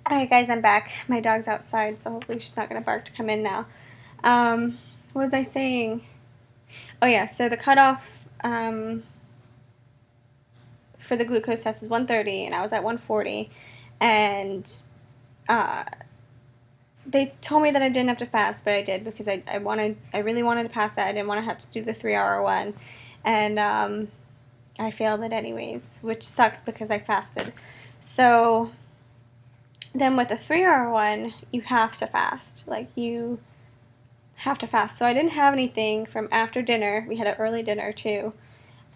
Alright guys, I'm back. My dog's outside, so hopefully she's not going to bark to come in now. What was I saying? Oh yeah, so the cutoff for the glucose test is 130, and I was at 140, and uh, they told me that I didn't have to fast, but I did because I really wanted to pass that. I didn't want to have to do the 3-hour one, and I failed it anyways, which sucks because I fasted. So then with the 3-hour one, you have to fast. Like, you have to fast. So I didn't have anything from after dinner. We had an early dinner too,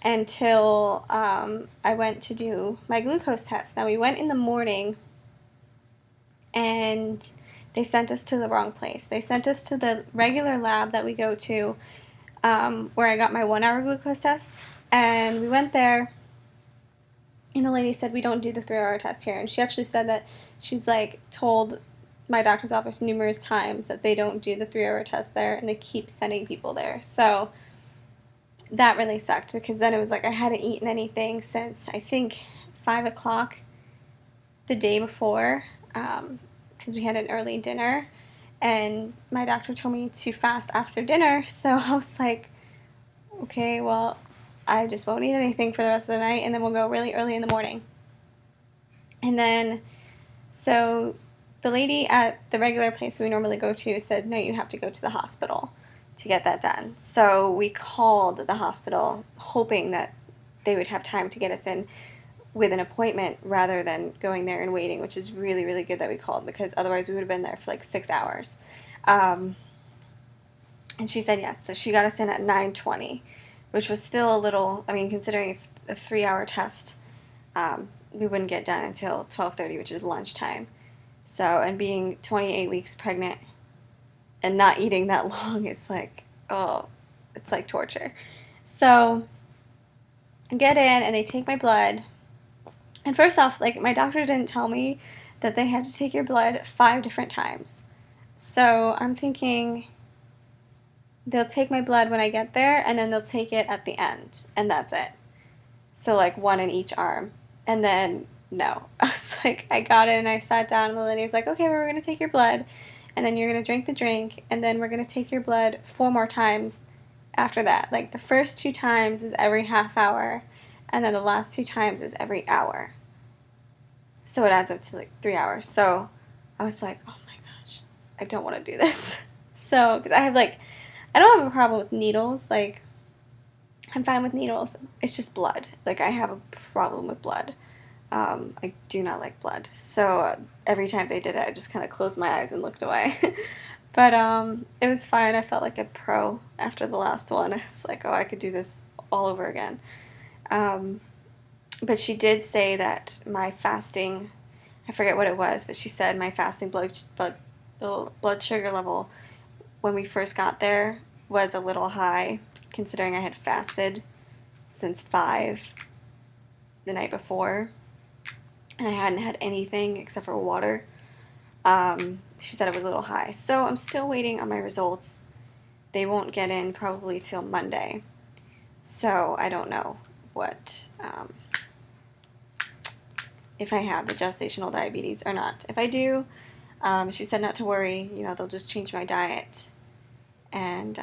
until I went to do my glucose test. Now we went in the morning, and they sent us to the wrong place. They sent us to the regular lab that we go to, where I got my 1-hour glucose test. And we went there, and the lady said, we don't do the 3-hour test here. And she actually said that she's like told my doctor's office numerous times that they don't do the 3-hour test there, and they keep sending people there. So that really sucked, because then it was like I hadn't eaten anything since I think 5 o'clock the day before, because we had an early dinner, and my doctor told me to fast after dinner. So I was like, okay, well, I just won't eat anything for the rest of the night, and then we'll go really early in the morning. And then, so the lady at the regular place we normally go to said, no, you have to go to the hospital to get that done. So we called the hospital, hoping that they would have time to get us in with an appointment rather than going there and waiting, which is really, really good that we called, because otherwise we would have been there for like 6 hours. And she said yes. So she got us in at 9:20, which was still a little, I mean, considering it's a 3-hour test, we wouldn't get done until 12:30, which is lunchtime. So, and being 28 weeks pregnant and not eating that long is like, oh, it's like torture. So I get in, and they take my blood. And first off, like, my doctor didn't tell me that they had to take your blood 5 different times. So I'm thinking they'll take my blood when I get there, and then they'll take it at the end, and that's it. So like 1 in each arm. And then no. I was like, I got in, I sat down, and the lady was like, okay, we're going to take your blood, and then you're going to drink the drink, and then we're going to take your blood 4 more times after that. Like, the first 2 times is every half hour, and then the last 2 times is every hour. So it adds up to like 3 hours. So I was like, oh my gosh, I don't want to do this. So, because I have like, I don't have a problem with needles. Like, I'm fine with needles. It's just blood. Like, I have a problem with blood. I do not like blood. So every time they did it, I just kind of closed my eyes and looked away. But it was fine. I felt like a pro after the last one. I was like, oh, I could do this all over again. But she did say that my fasting, I forget what it was, but she said my fasting blood sugar level when we first got there was a little high, considering I had fasted since 5 the night before, and I hadn't had anything except for water. She said it was a little high. So I'm still waiting on my results. They won't get in probably till Monday. So I don't know what, if I have the gestational diabetes or not. If I do, she said not to worry. You know, they'll just change my diet, and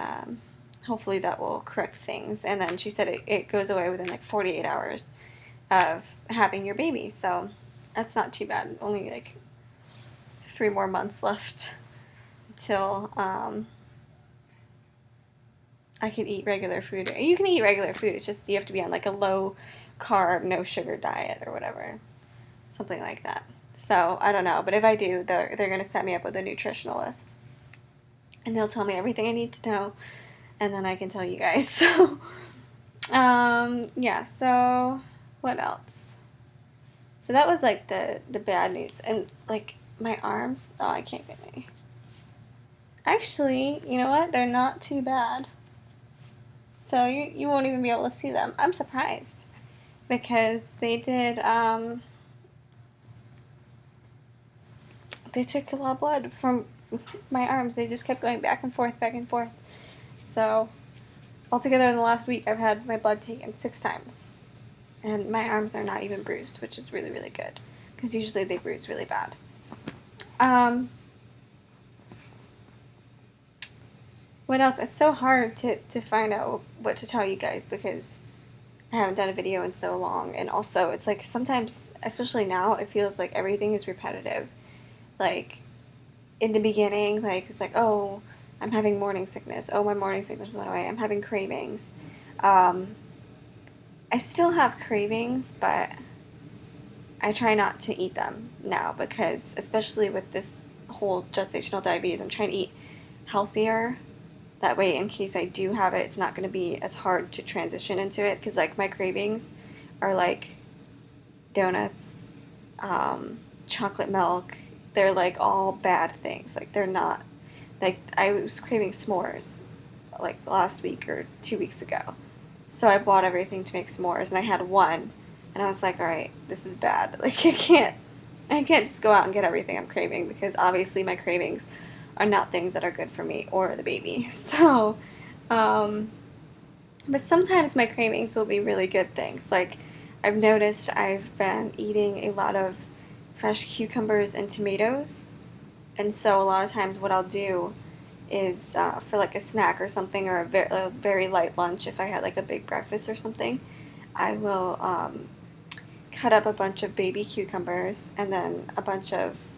hopefully that will correct things. And then she said it goes away within like 48 hours of having your baby. So that's not too bad. Only like 3 more months left until I can eat regular food. You can eat regular food. It's just you have to be on like a low carb, no sugar diet or whatever. Something like that. So I don't know. But if I do, they're going to set me up with a nutritionalist. And they'll tell me everything I need to know. And then I can tell you guys. So, yeah. So what else? So that was like the bad news. And like my arms. Oh, I can't get my... Actually, you know what? They're not too bad. So you won't even be able to see them. I'm surprised. Because they did, they took a lot of blood from my arms. They just kept going back and forth, back and forth. So altogether in the last week, I've had my blood taken 6 times. And my arms are not even bruised, which is really, really good. Because usually they bruise really bad. Um, what else? It's so hard to find out what to tell you guys because I haven't done a video in so long. And also, it's like sometimes, especially now, it feels like everything is repetitive. Like, in the beginning, like, it's like, oh, I'm having morning sickness. Oh, my morning sickness went away. I'm having cravings. Um, I still have cravings, but I try not to eat them now because, especially with this whole gestational diabetes, I'm trying to eat healthier. That way, in case I do have it, it's not going to be as hard to transition into it because, like, my cravings are like donuts, chocolate milk. They're like all bad things. Like, they're not, like, I was craving s'mores like last week or 2 weeks ago. So I bought everything to make s'mores and I had one and I was like, all right, this is bad. Like, I can't just go out and get everything I'm craving because obviously my cravings are not things that are good for me or the baby. So, um, but sometimes my cravings will be really good things. Like, I've noticed I've been eating a lot of fresh cucumbers and tomatoes. And so a lot of times what I'll do is for like a snack or something or a very light lunch, if I had like a big breakfast or something, I will cut up a bunch of baby cucumbers and then a bunch of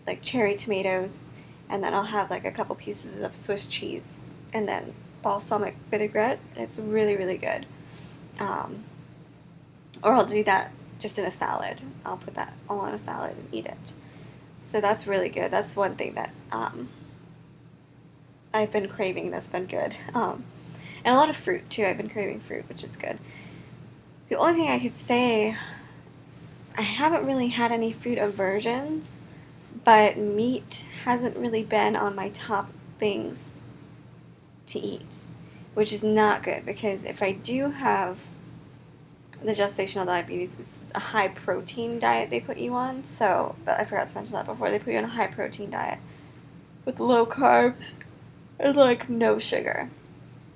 like cherry tomatoes, and then I'll have like a couple pieces of Swiss cheese and then balsamic vinaigrette. It's really, really good. Um, or I'll do that just in a salad. I'll put that all in a salad and eat it. So that's really good. That's one thing that I've been craving that's been good. And a lot of fruit too. I've been craving fruit, which is good. The only thing I could say, I haven't really had any food aversions, but meat hasn't really been on my top things to eat, which is not good because if I do have the gestational diabetes, it's a high protein diet they put you on. So, but I forgot to mention that before. They put you on a high protein diet with low carbs and like no sugar.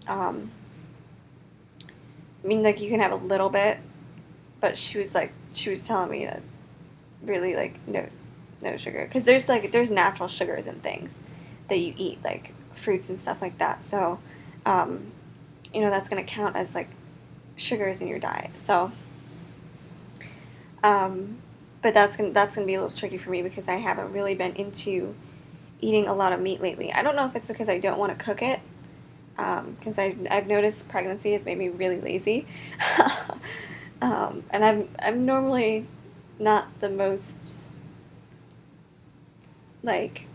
I mean, like you can have a little bit, but she was telling me that really like no sugar because there's natural sugars and things that you eat like fruits and stuff like that. So, um, that's gonna count as like sugars in your diet. So, um, but that's gonna be a little tricky for me because I haven't really been into eating a lot of meat lately. I don't know if it's because I don't want to cook it, because I've noticed pregnancy has made me really lazy, and I'm normally not the most like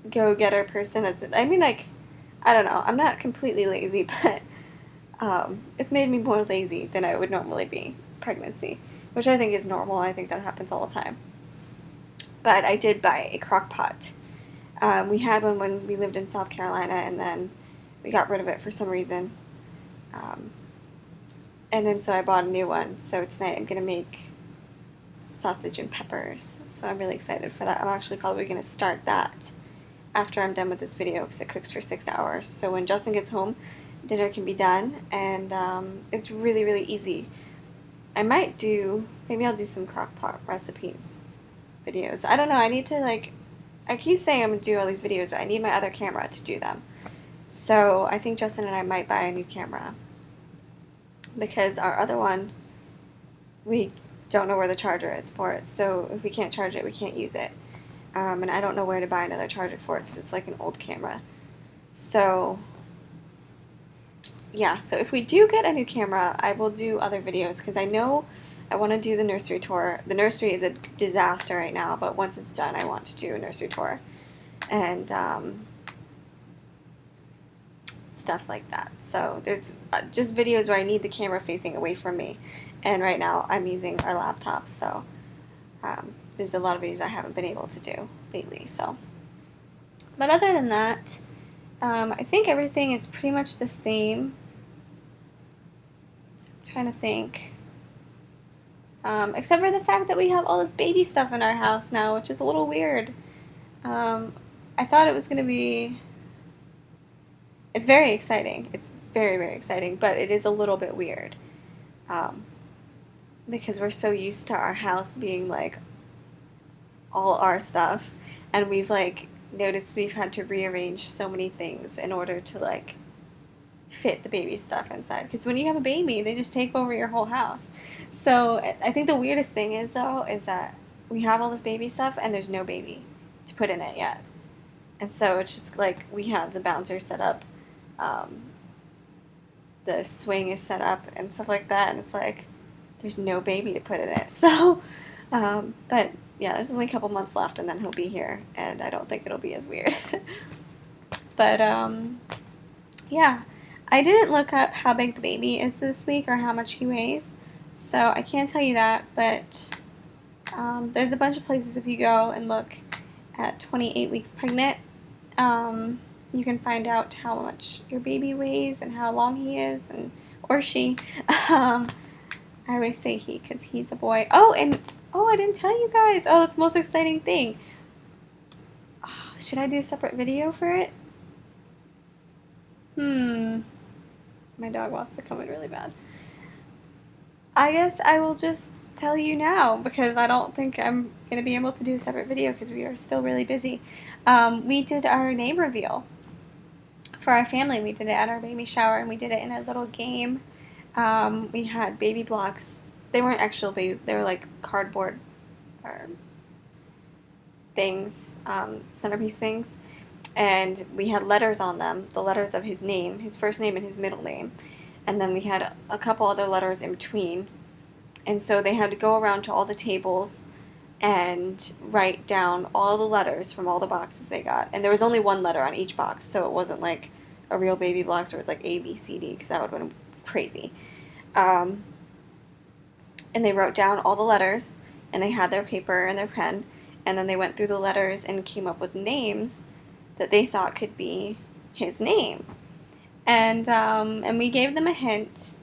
go-getter person. I mean, like, I don't know. I'm not completely lazy, but it's made me more lazy than I would normally be pregnancy, which I think is normal. I think that happens all the time. But I did buy a crock pot. We had one when we lived in South Carolina, and then we got rid of it for some reason. Um, and then so I bought a new one. So tonight I'm going to make sausage and peppers. So I'm really excited for that. I'm actually probably going to start that after I'm done with this video because it cooks for 6 hours. So when Justin gets home, dinner can be done, and it's really, really easy. Maybe I'll do some crock pot recipes videos. I don't know. I keep saying I'm going to do all these videos, but I need my other camera to do them. So I think Justin and I might buy a new camera because our other one, we don't know where the charger is for it. So if we can't charge it, we can't use it. And I don't know where to buy another charger for it because it's like an old camera. So yeah, so if we do get a new camera, I will do other videos because I know I want to do the nursery tour. The nursery is a disaster right now, but once it's done, I want to do a nursery tour and stuff like that. So there's just videos where I need the camera facing away from me, and right now I'm using our laptop, so there's a lot of videos I haven't been able to do lately. So, but other than that, I think everything is pretty much the same. I'm trying to think. Except for the fact that we have all this baby stuff in our house now, which is a little weird. I thought it was going to be... It's very exciting. It's very, very exciting, but it is a little bit weird. Because we're so used to our house being like all our stuff, and we've like noticed we've had to rearrange so many things in order to like fit the baby stuff inside. Because when you have a baby, they just take over your whole house. So I think the weirdest thing is though is that we have all this baby stuff and there's no baby to put in it yet. And so it's just like we have the bouncer set up, um, the swing is set up and stuff like that, and it's like there's no baby to put in it. So, but yeah, there's only a couple months left and then he'll be here, and I don't think it'll be as weird. But yeah, I didn't look up how big the baby is this week or how much he weighs, so I can't tell you that, but there's a bunch of places if you go and look at 28 weeks pregnant. You can find out how much your baby weighs and how long he is, and or she. I always say he because he's a boy. Oh, and I didn't tell you guys. Oh, it's the most exciting thing. Oh, should I do a separate video for it? My dog wants to come in really bad. I guess I will just tell you now because I don't think I'm going to be able to do a separate video because we are still really busy. We did our name reveal for our family. We did it at our baby shower, and we did it in a little game. We had baby blocks. They weren't actual baby, they were like cardboard or things, centerpiece things. And we had letters on them, the letters of his name, his first name and his middle name. And then we had a couple other letters in between. And so they had to go around to all the tables and write down all the letters from all the boxes they got. And there was only one letter on each box, so it wasn't like a real baby box where it's like A, B, C, D, because that would have been crazy. And they wrote down all the letters, and they had their paper and their pen, and then they went through the letters and came up with names that they thought could be his name. And we gave them a hint.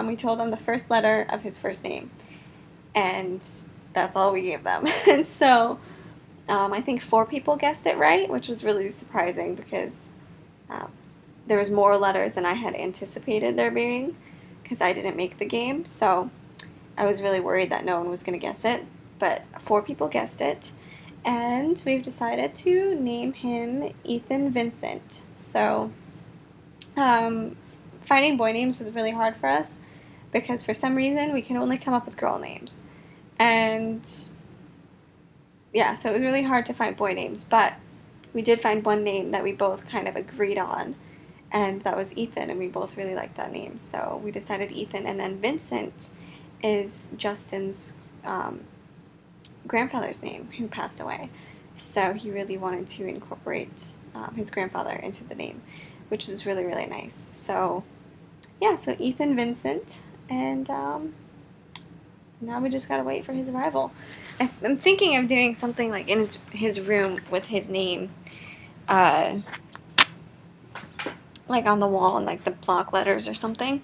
We told them the first letter of his first name, and that's all we gave them. And so I think 4 people guessed it right, which was really surprising because there was more letters than I had anticipated there being because I didn't make the game. So I was really worried that no one was going to guess it, but 4 people guessed it, and we've decided to name him Ethan Vincent. So finding boy names was really hard for us because for some reason we can only come up with girl names. And yeah, so it was really hard to find boy names, but we did find one name that we both kind of agreed on, and that was Ethan, and we both really liked that name. So we decided Ethan, and then Vincent is Justin's grandfather's name who passed away. So he really wanted to incorporate his grandfather into the name, which is really, really nice. So yeah, so Ethan Vincent, and now we just gotta wait for his arrival. I'm thinking of doing something like in his room with his name, like on the wall and like the block letters or something,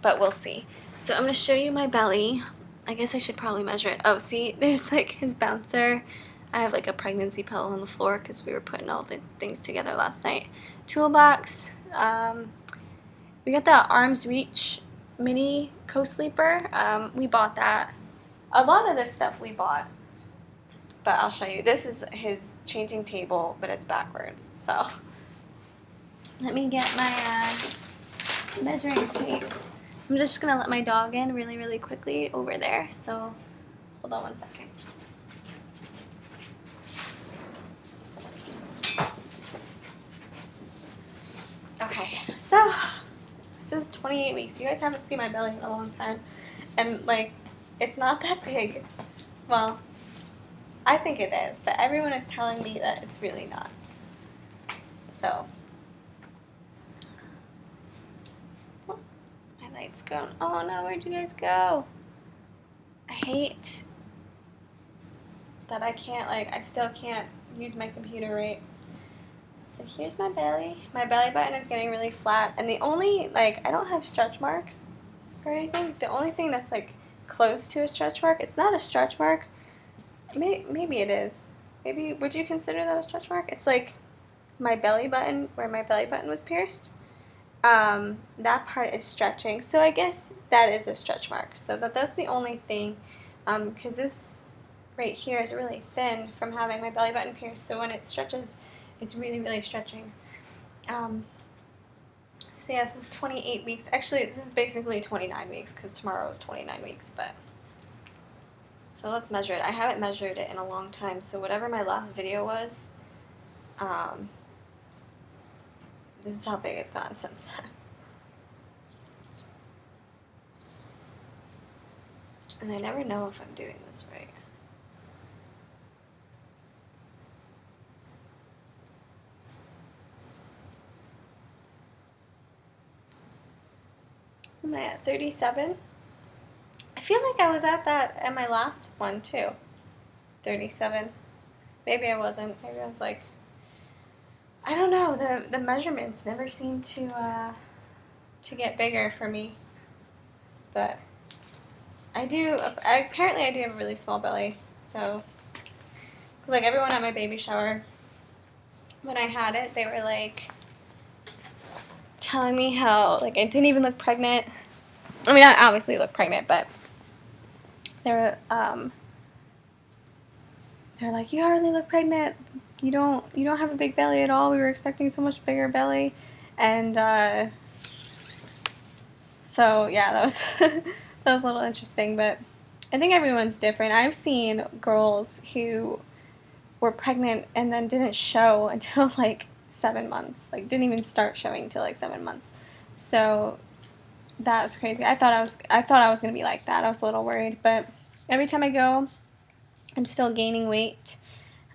but we'll see. So I'm gonna show you my belly. I guess I should probably measure it. Oh, see, there's like his bouncer. I have like a pregnancy pillow on the floor because we were putting all the things together last night. Toolbox. We got the Arms Reach mini co-sleeper. We bought that. A lot of this stuff we bought, but I'll show you. This is his changing table, but it's backwards. So let me get my measuring tape. I'm just gonna let my dog in really, really quickly over there. So hold on one second. Okay, so this is 28 weeks. You guys haven't seen my belly in a long time, and like, it's not that big. Well, I think it is, but everyone is telling me that it's really not. So, oh, my light's gone. Oh no, where'd you guys go? I hate that I can't, like, I still can't use my computer right. So here's my belly. My belly button is getting really flat, and the only, like, I don't have stretch marks or anything. The only thing that's like close to a stretch mark, it's not a stretch mark. Maybe it is. Maybe, would you consider that a stretch mark? It's like my belly button, where my belly button was pierced. That part is stretching, so I guess that is a stretch mark. So that's the only thing, because this right here is really thin from having my belly button pierced, so when it stretches, it's really, really stretching. So yes, this is 28 weeks. Actually, this is basically 29 weeks because tomorrow is 29 weeks, but... So let's measure it. I haven't measured it in a long time, so whatever my last video was, this is how big it's gotten since then. And I never know if I'm doing this right. Am I at 37? I feel like I was at that at my last one too. 37. Maybe I wasn't. Maybe I was like, I don't know. The measurements never seem to get bigger for me. But apparently I do have a really small belly. So, like everyone at my baby shower, when I had it, they were like telling me how like I didn't even look pregnant. I mean, I obviously look pregnant, but they're like, you hardly look pregnant. You don't have a big belly at all. We were expecting so much bigger belly, and so yeah, that was that was a little interesting. But I think everyone's different. I've seen girls who were pregnant and then didn't show until like 7 months. Like didn't even start showing until like 7 months. So that was crazy. I thought I was gonna be like that. I was a little worried, but every time I go, I'm still gaining weight.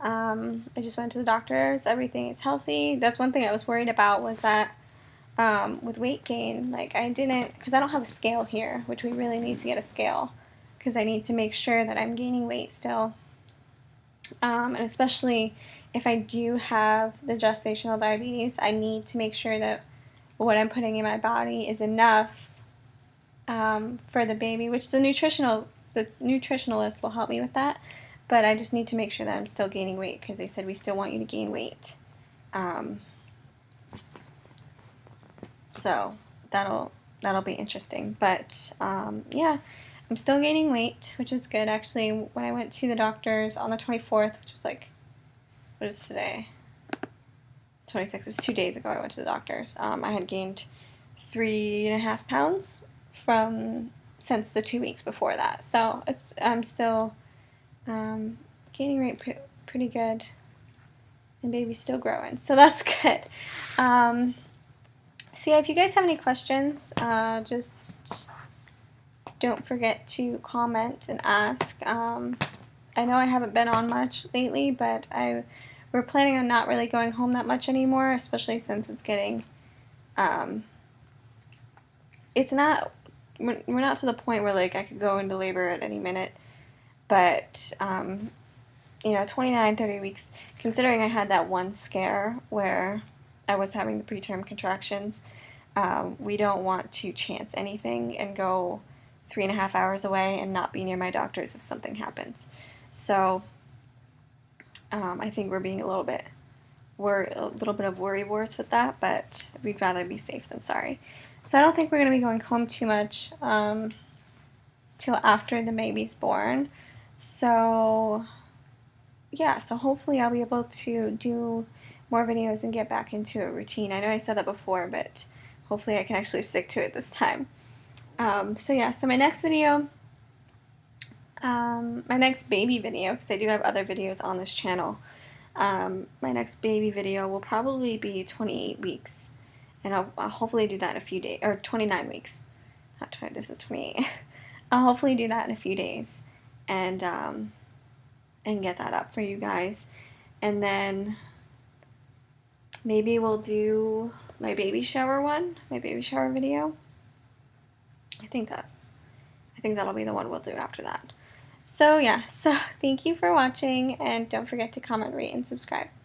I just went to the doctors. Everything is healthy. That's one thing I was worried about was that with weight gain, like I didn't, because I don't have a scale here, which we really need to get a scale because I need to make sure that I'm gaining weight still. And especially if I do have the gestational diabetes, I need to make sure that what I'm putting in my body is enough for the baby, which the nutritionalist will help me with that. But I just need to make sure that I'm still gaining weight because they said we still want you to gain weight. So that'll be interesting. But yeah, I'm still gaining weight, which is good. Actually, when I went to the doctors on the 24th, which was like, what is today? 26th. It was 2 days ago I went to the doctors. I had gained 3.5 pounds since the 2 weeks before that. So I'm still gaining weight pretty good, and baby's still growing, so that's good. So yeah, if you guys have any questions, just don't forget to comment and ask. I know I haven't been on much lately, but we're planning on not really going home that much anymore, especially since it's getting, we're not to the point where like I could go into labor at any minute, but 29, 30 weeks, considering I had that one scare where I was having the preterm contractions, we don't want to chance anything and go 3.5 hours away and not be near my doctors if something happens. So I think we're being a little bit of worrywart with that, but we'd rather be safe than sorry. So I don't think we're going to be going home too much till after the baby's born. So yeah, so hopefully I'll be able to do more videos and get back into a routine. I know I said that before, but hopefully I can actually stick to it this time. So yeah, so my next video, my next baby video, because I do have other videos on this channel, my next baby video will probably be 28 weeks, and I'll hopefully do that in a few days, or 29 weeks. Not 20, this is 28. I'll hopefully do that in a few days, and get that up for you guys. And then maybe we'll do my baby shower video. I think that'll be the one we'll do after that. So yeah, so thank you for watching, and don't forget to comment, rate, and subscribe.